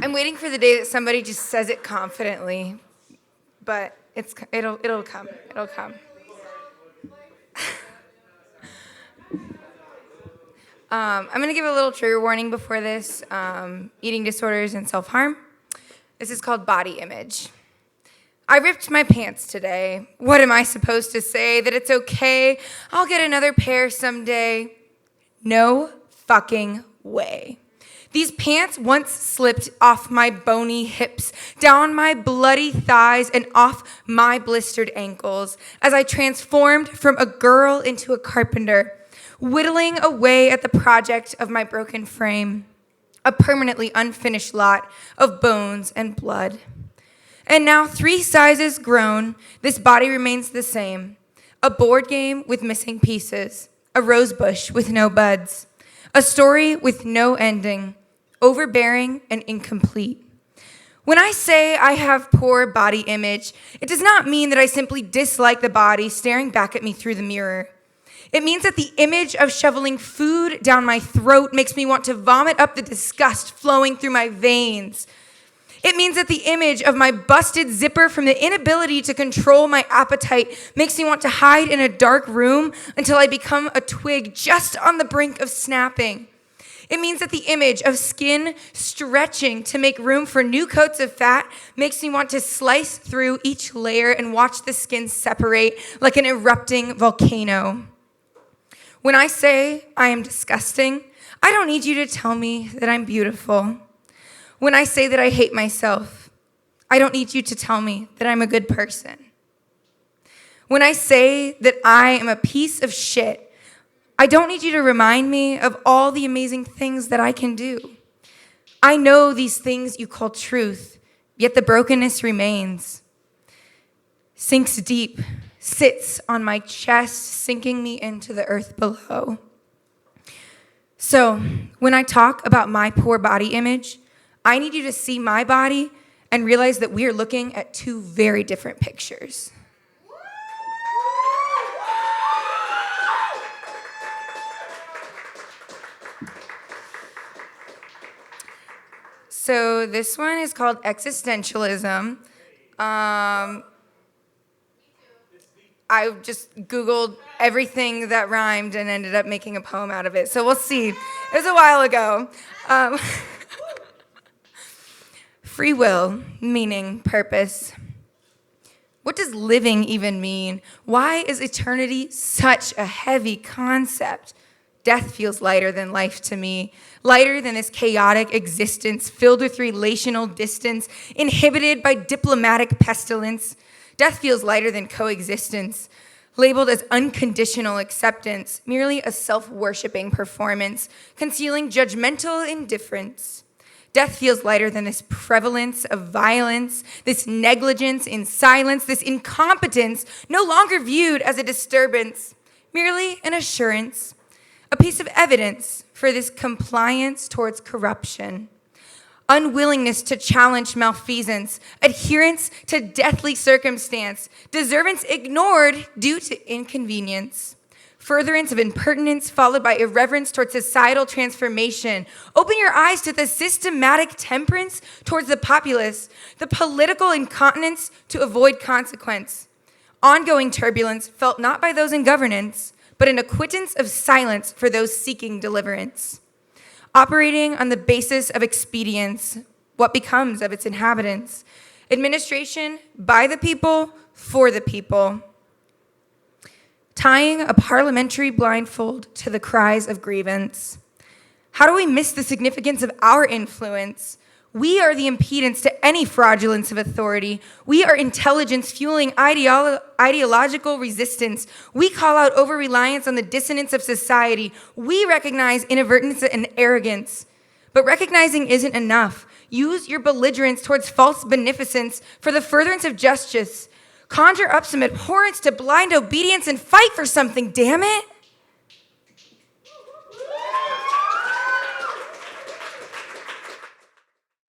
I'm waiting for the day that somebody just says it confidently, but it'll come. It'll come. I'm going to give a little trigger warning before this. Eating disorders and self-harm. This is called body image. I ripped my pants today. What am I supposed to say? That it's okay? I'll get another pair someday. No fucking way. These pants once slipped off my bony hips, down my bloody thighs, and off my blistered ankles as I transformed from a girl into a carpenter, whittling away at the project of my broken frame, a permanently unfinished lot of bones and blood. And now 3 sizes grown, this body remains the same. A board game with missing pieces, a rose bush with no buds, a story with no ending, overbearing and incomplete. When I say I have poor body image, it does not mean that I simply dislike the body staring back at me through the mirror. It means that the image of shoveling food down my throat makes me want to vomit up the disgust flowing through my veins. It means that the image of my busted zipper from the inability to control my appetite makes me want to hide in a dark room until I become a twig just on the brink of snapping. It means that the image of skin stretching to make room for new coats of fat makes me want to slice through each layer and watch the skin separate like an erupting volcano. When I say I am disgusting, I don't need you to tell me that I'm beautiful. When I say that I hate myself, I don't need you to tell me that I'm a good person. When I say that I am a piece of shit, I don't need you to remind me of all the amazing things that I can do. I know these things you call truth, yet the brokenness remains. Sinks deep, sits on my chest, sinking me into the earth below. So, when I talk about my poor body image, I need you to see my body and realize that we are looking at 2 very different pictures. So this one is called existentialism. I just Googled everything that rhymed and ended up making a poem out of it. So we'll see. It was a while ago. Free will, meaning, purpose. What does living even mean? Why is eternity such a heavy concept? Death feels lighter than life to me, lighter than this chaotic existence filled with relational distance, inhibited by diplomatic pestilence. Death feels lighter than coexistence, labeled as unconditional acceptance, merely a self-worshiping performance, concealing judgmental indifference. Death feels lighter than this prevalence of violence, this negligence in silence, this incompetence, no longer viewed as a disturbance, merely an assurance. A piece of evidence for this compliance towards corruption, unwillingness to challenge malfeasance, adherence to deathly circumstance, deservance ignored due to inconvenience, furtherance of impertinence followed by irreverence towards societal transformation. Open your eyes to the systematic temperance towards the populace, the political incontinence to avoid consequence, ongoing turbulence felt not by those in governance, but an acquittance of silence for those seeking deliverance. Operating on the basis of expedience, what becomes of its inhabitants? Administration by the people, for the people. Tying a parliamentary blindfold to the cries of grievance. How do we miss the significance of our influence? We are the impedance to any fraudulence of authority. We are intelligence fueling ideological resistance. We call out over-reliance on the dissonance of society. We recognize inadvertence and arrogance. But recognizing isn't enough. Use your belligerence towards false beneficence for the furtherance of justice. Conjure up some abhorrence to blind obedience and fight for something, damn it.